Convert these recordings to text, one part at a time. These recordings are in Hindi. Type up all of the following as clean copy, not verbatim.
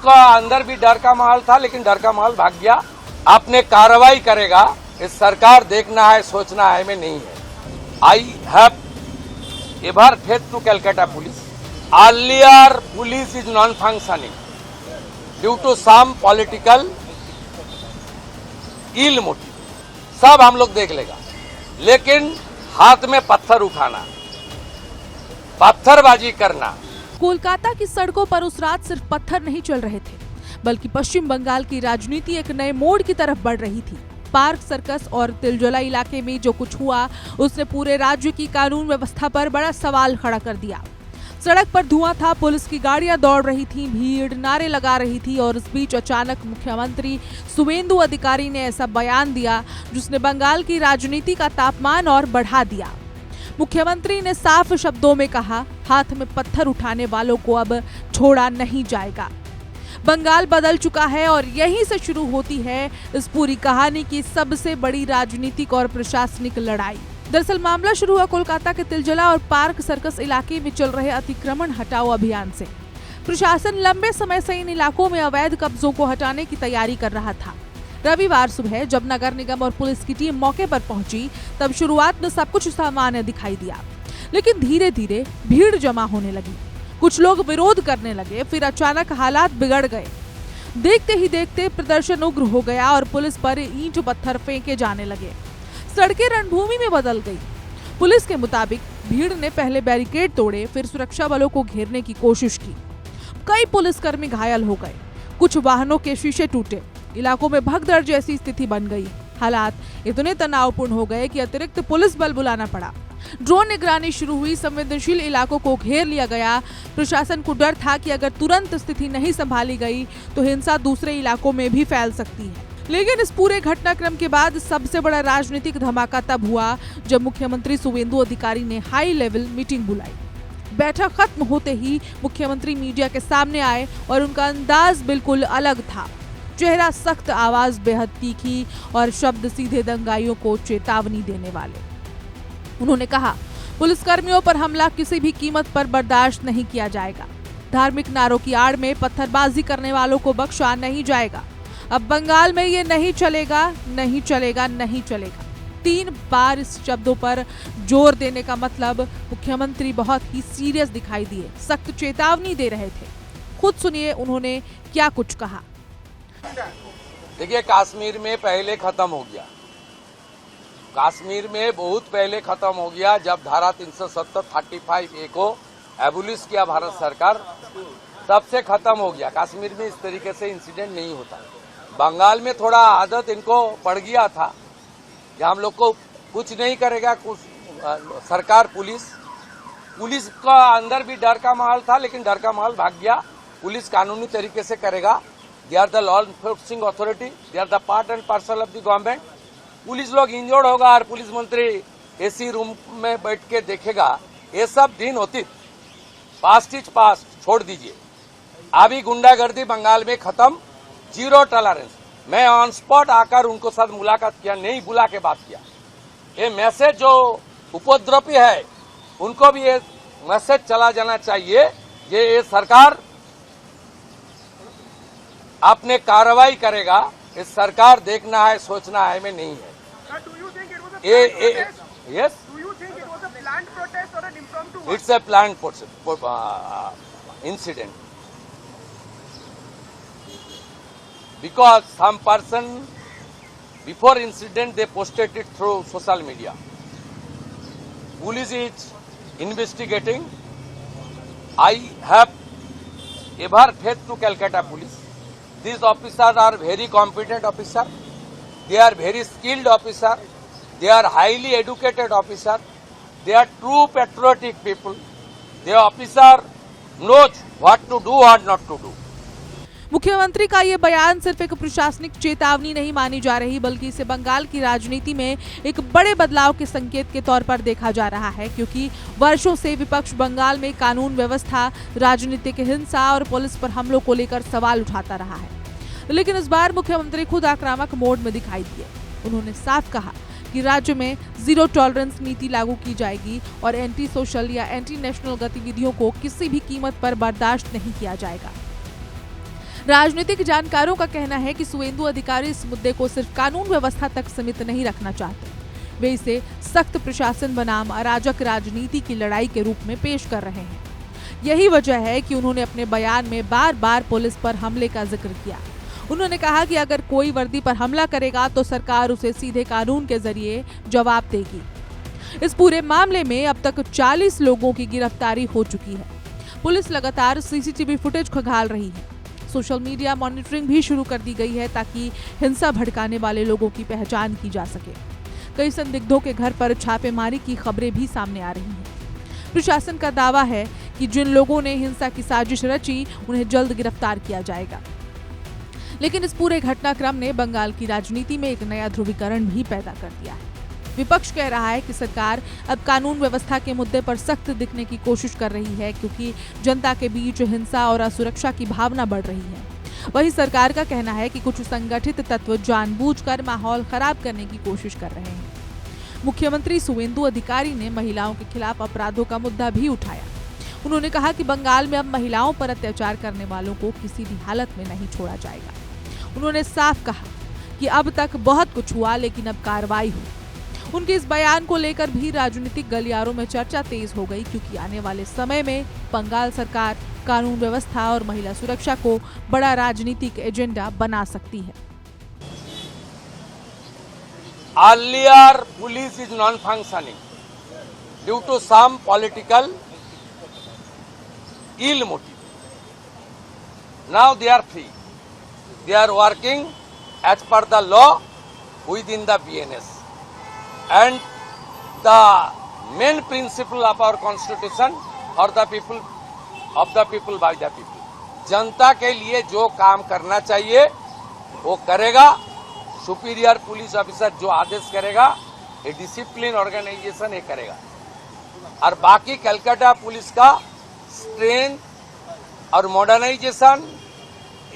का अंदर भी डर का माहौल था, लेकिन डर का माहौल भाग गया। आपने कार्रवाई करेगा, इस सरकार देखना है सोचना है में नहीं है। I have ever faith to Calcutta police. Earlier police is non functioning due to some political ill motive, सब हम लोग देख लेगा। लेकिन हाथ में पत्थर उठाना, पत्थरबाजी करना। कोलकाता की सड़कों पर उस रात सिर्फ पत्थर नहीं चल रहे थे, बल्कि पश्चिम बंगाल की राजनीति एक नए मोड़ की तरफ बढ़ रही थी। पार्क सर्कस और तिलजोला इलाके में जो कुछ हुआ, उसने पूरे राज्य की कानून व्यवस्था पर बड़ा सवाल खड़ा कर दिया। सड़क पर धुआं था, पुलिस की गाड़ियां दौड़ रही थी, भीड़ नारे लगा रही थी और इस बीच अचानक मुख्यमंत्री शुवेंदु अधिकारी ने ऐसा बयान दिया जिसने बंगाल की राजनीति का तापमान और बढ़ा दिया। मुख्यमंत्री ने साफ शब्दों में कहा, हाथ में पत्थर उठाने वालों को अब छोड़ा नहीं जाएगा। बंगाल बदल चुका है और यहीं से शुरू होती है इस पूरी कहानी की सबसे बड़ी राजनीतिक और प्रशासनिक लड़ाई। दरअसल मामला शुरू हुआ कोलकाता के तिलजोला और पार्क सर्कस इलाके में चल रहे अतिक्रमण हटाओ अभियान से। प्रशासन लंबे समय से इन इलाकों में अवैध कब्जों को हटाने की तैयारी कर रहा था। रविवार सुबह जब नगर निगम और पुलिस की टीम मौके पर पहुंची, तब शुरुआत में सब कुछ सामान्य दिखाई दिया, लेकिन धीरे धीरे भीड़ जमा होने लगी। कुछ लोग विरोध करने लगे, फिर अचानक हालात बिगड़ गए। देखते ही देखते प्रदर्शन उग्र हो गया और पुलिस पर ईंट पत्थर फेंके जाने लगे। सड़कें रणभूमि में बदल गई। पुलिस के मुताबिक भीड़ ने पहले बैरिकेड तोड़े, फिर सुरक्षा बलों को घेरने की कोशिश की। कई पुलिसकर्मी घायल हो गए, कुछ वाहनों के शीशे टूटे, इलाकों में भगदड़ जैसी स्थिति बन गई। हालात इतने तनावपूर्ण हो गए कि अतिरिक्त पुलिस बल बुलाना पड़ा। ड्रोन निगरानी शुरू हुई, संवेदनशील इलाकों को घेर लिया गया। प्रशासन को डर था कि अगर तुरंत स्थिति नहीं संभाली गई तो हिंसा दूसरे इलाकों में भी फैल सकती है। लेकिन इस पूरे घटनाक्रम के बाद सबसे बड़ा राजनीतिक धमाका तब हुआ जब मुख्यमंत्री शुवेंदु अधिकारी ने हाई लेवल मीटिंग बुलाई। बैठक खत्म होते ही मुख्यमंत्री मीडिया के सामने आए और उनका अंदाज बिल्कुल अलग था। चेहरा सख्त, आवाज बेहद तीखी और शब्द सीधे दंगाइयों को चेतावनी देने वाले। उन्होंने कहा, पुलिसकर्मियों पर हमला किसी भी कीमत पर बर्दाश्त नहीं किया जाएगा। धार्मिक नारों की आड़ में पत्थरबाजी करने वालों को बख्शा नहीं जाएगा। अब बंगाल में ये नहीं चलेगा, नहीं चलेगा, नहीं चलेगा। 3 बार इस शब्दों पर जोर देने का मतलब मुख्यमंत्री बहुत ही सीरियस दिखाई दिए, सख्त चेतावनी दे रहे थे। खुद सुनिए उन्होंने क्या कुछ कहा। देखिए, कश्मीर में पहले खत्म हो गया, कश्मीर में बहुत पहले खत्म हो गया जब धारा 370(35) को एबोलिश किया भारत सरकार, तब से खत्म हो गया। कश्मीर में इस तरीके से इंसिडेंट नहीं होता। बंगाल में थोड़ा आदत इनको पड़ गया था कि हम लोग को कुछ नहीं करेगा, कुछ सरकार पुलिस का अंदर भी डर का माहौल था, लेकिन डर का माहौल भाग गया। पुलिस कानूनी तरीके से करेगा। They are the law enforcing authority, they are the part and parcel of the government. Police लोग इंजर्ड होगा और पुलिस मंत्री एसी रूम में बैठ के देखेगा, ये सब दिन होती। पास्ट इज पास्ट, छोड़ दीजिए। अभी गुंडागर्दी बंगाल में खत्म, 0 टॉलरेंस। मैं ऑन स्पॉट आकर उनको साथ मुलाकात किया, नहीं बुला के बात किया। ये मैसेज जो उपद्रवी है उनको भी ये मैसेज चला जाना चाहिए, ये सरकार अपने कार्रवाई करेगा, इस सरकार देखना है सोचना है में नहीं है। Yes, it's a planned incident because some person before incident they posted it through social media. Police is investigating. I have ever faith to Calcutta police. These officers are very competent officers. They are very skilled officers. They are highly educated officers. They are true patriotic people. The officer knows what to do or not to do. मुख्यमंत्री का ये बयान सिर्फ एक प्रशासनिक चेतावनी नहीं मानी जा रही, बल्कि इसे बंगाल की राजनीति में एक बड़े बदलाव के संकेत के तौर पर देखा जा रहा है, क्योंकि वर्षों से विपक्ष बंगाल में कानून व्यवस्था, राजनीतिक हिंसा और पुलिस पर हमलों को लेकर सवाल उठाता रहा है। लेकिन इस बार मुख्यमंत्री खुद आक्रामक मोड में दिखाई दिए। उन्होंने साफ कहा कि राज्य में 0 टॉलरेंस नीति लागू की जाएगी और एंटी सोशल या एंटी नेशनल गतिविधियों को किसी भी कीमत पर बर्दाश्त नहीं किया जाएगा। राजनीतिक जानकारों का कहना है कि सुवेंदु अधिकारी इस मुद्दे को सिर्फ कानून व्यवस्था तक सीमित नहीं रखना चाहते, वे इसे सख्त प्रशासन बनाम अराजक राजनीति की लड़ाई के रूप में पेश कर रहे हैं। यही वजह है कि उन्होंने अपने बयान में बार बार पुलिस पर हमले का जिक्र किया। उन्होंने कहा कि अगर कोई वर्दी पर हमला करेगा तो सरकार उसे सीधे कानून के जरिए जवाब देगी। इस पूरे मामले में अब तक 40 लोगों की गिरफ्तारी हो चुकी है। पुलिस लगातार सीसीटीवी फुटेज खंगाल रही है। सोशल मीडिया मॉनिटरिंग भी शुरू कर दी गई है ताकि हिंसा भड़काने वाले लोगों की पहचान की जा सके। कई संदिग्धों के घर पर छापेमारी की खबरें भी सामने आ रही हैं। प्रशासन का दावा है कि जिन लोगों ने हिंसा की साजिश रची उन्हें जल्द गिरफ्तार किया जाएगा। लेकिन इस पूरे घटनाक्रम ने बंगाल की राजनीति में एक नया ध्रुवीकरण भी पैदा कर दिया है। विपक्ष कह रहा है कि सरकार अब कानून व्यवस्था के मुद्दे पर सख्त दिखने की कोशिश कर रही है क्योंकि जनता के बीच हिंसा और असुरक्षा की भावना बढ़ रही है। वहीं सरकार का कहना है कि कुछ संगठित तत्व जानबूझकर माहौल खराब करने की कोशिश कर रहे हैं। मुख्यमंत्री सुवेंदु अधिकारी ने महिलाओं के खिलाफ अपराधों का मुद्दा भी उठाया। उन्होंने कहा कि बंगाल में अब महिलाओं पर अत्याचार करने वालों को किसी भी हालत में नहीं छोड़ा जाएगा। उन्होंने साफ कहा कि अब तक बहुत कुछ हुआ लेकिन अब कार्रवाई हुई। उनके इस बयान को लेकर भी राजनीतिक गलियारों में चर्चा तेज हो गई क्योंकि आने वाले समय में बंगाल सरकार कानून व्यवस्था और महिला सुरक्षा को बड़ा राजनीतिक एजेंडा बना सकती है। Earlier, police is non-functioning due to some political ill motive. Now they are free. They are working as per the law within the BNS. And the main principle of our constitution for the people, of the people by the people. जनता के लिए जो काम करना चाहिए वो करेगा। सुपीरियर पुलिस ऑफिसर जो आदेश करेगा, ये डिसिप्लिन ऑर्गेनाइजेशन ये करेगा। और बाकी कलकत्ता पुलिस का स्ट्रेंथ और मॉडर्नाइजेशन,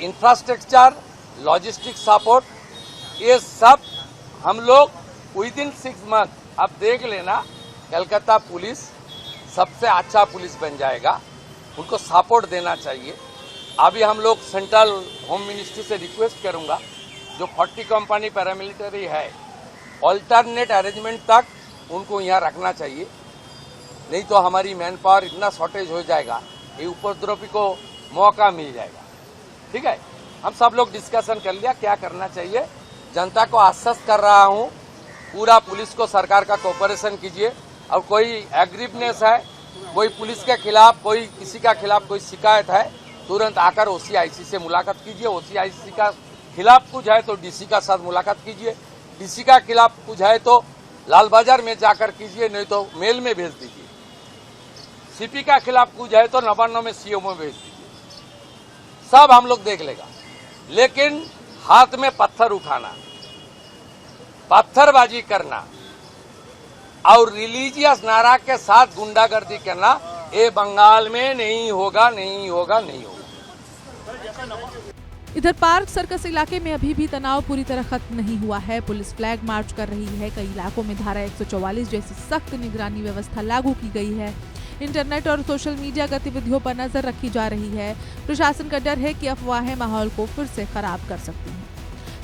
इंफ्रास्ट्रक्चर, लॉजिस्टिक सपोर्ट, ये सब हम लोग विद इन 6 मंथ, अब देख लेना कलकत्ता पुलिस सबसे अच्छा पुलिस बन जाएगा। उनको सपोर्ट देना चाहिए। अभी हम लोग सेंट्रल होम मिनिस्ट्री से रिक्वेस्ट करूंगा, जो 40 कंपनी पैरामिलिट्री है, ऑल्टरनेट अरेंजमेंट तक उनको यहाँ रखना चाहिए। नहीं तो हमारी मैन पावर इतना शॉर्टेज हो जाएगा, ये उपद्रवी को मौका मिल जाएगा। ठीक है, हम सब लोग डिस्कशन कर लिया क्या करना चाहिए। जनता को आश्वस्त कर रहा हूँ, पूरा पुलिस को सरकार का कोऑपरेशन कीजिए। और कोई एग्रीवनेस है, कोई पुलिस के खिलाफ, कोई किसी का खिलाफ कोई शिकायत है, तुरंत आकर OCIC से मुलाकात कीजिए। OCIC का खिलाफ कुछ है तो DC का साथ मुलाकात कीजिए। DC का खिलाफ कुछ है तो लाल बाजार में जाकर कीजिए, नहीं तो मेल में भेज दीजिए। CP का खिलाफ कुछ है तो नवान्न में CO में भेज दीजिए। सब हम लोग देख लेगा। लेकिन हाथ में पत्थर उठाना, पत्थरबाजी करना और रिलीजियस नारा के साथ गुंडागर्दी करना, ये बंगाल में नहीं होगा, नहीं होगा, नहीं होगा। इधर पार्क सर्कस इलाके में अभी भी तनाव पूरी तरह खत्म नहीं हुआ है। पुलिस फ्लैग मार्च कर रही है। कई इलाकों में धारा 144 जैसी सख्त निगरानी व्यवस्था लागू की गई है। इंटरनेट और सोशल मीडिया गतिविधियों पर नजर रखी जा रही है। प्रशासन का डर है कि अफवाहें माहौल को फिर से खराब कर सकती हैं।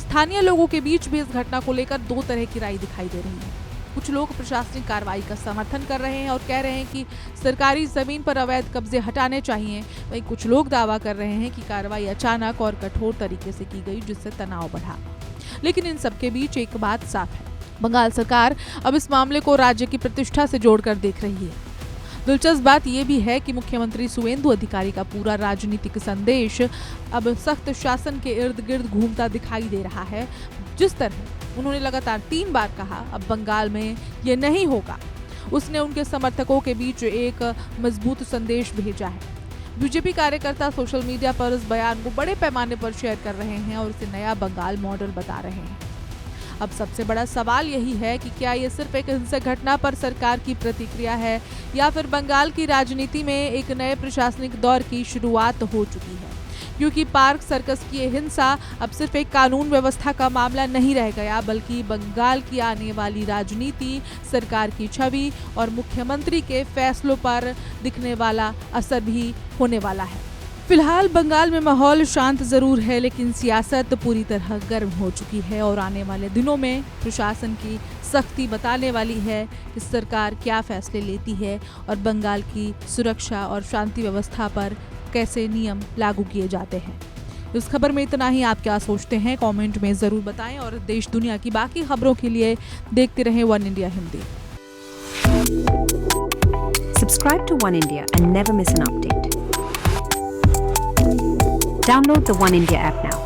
स्थानीय लोगों के बीच भी इस घटना को लेकर 2 तरह की राय दिखाई दे रही है। कुछ लोग प्रशासनिक कार्रवाई का समर्थन कर रहे हैं और कह रहे हैं कि सरकारी जमीन पर अवैध कब्जे हटाने चाहिए। वहीं कुछ लोग दावा कर रहे हैं कि कार्रवाई अचानक और कठोर तरीके से की गई, जिससे तनाव बढ़ा। लेकिन इन सबके बीच एक बात साफ है, बंगाल सरकार अब इस मामले को राज्य की प्रतिष्ठा से जोड़कर देख रही है। दिलचस्प बात यह भी है कि मुख्यमंत्री सुवेंदु अधिकारी का पूरा राजनीतिक संदेश अब सख्त शासन के इर्द गिर्द घूमता दिखाई दे रहा है। जिस तरह उन्होंने लगातार 3 बार कहा अब बंगाल में ये नहीं होगा, उसने उनके समर्थकों के बीच एक मजबूत संदेश भेजा है। बीजेपी कार्यकर्ता सोशल मीडिया पर इस बयान को बड़े पैमाने पर शेयर कर रहे हैं और इसे नया बंगाल मॉडल बता रहे हैं। अब सबसे बड़ा सवाल यही है कि क्या ये सिर्फ एक हिंसक घटना पर सरकार की प्रतिक्रिया है या फिर बंगाल की राजनीति में एक नए प्रशासनिक दौर की शुरुआत हो चुकी है। क्योंकि पार्क सर्कस की ये हिंसा अब सिर्फ एक कानून व्यवस्था का मामला नहीं रह गया, बल्कि बंगाल की आने वाली राजनीति, सरकार की छवि और मुख्यमंत्री के फैसलों पर दिखने वाला असर भी होने वाला है। फिलहाल बंगाल में माहौल शांत जरूर है, लेकिन सियासत पूरी तरह गर्म हो चुकी है और आने वाले दिनों में प्रशासन की सख्ती बताने वाली है कि सरकार क्या फैसले लेती है और बंगाल की सुरक्षा और शांति व्यवस्था पर कैसे नियम लागू किए जाते हैं। इस खबर में इतना ही। आप क्या सोचते हैं कमेंट में ज़रूर बताएं और देश दुनिया की बाकी खबरों के लिए देखते रहें one India Hindi. Subscribe to One India and never miss an update. Download the One India app now.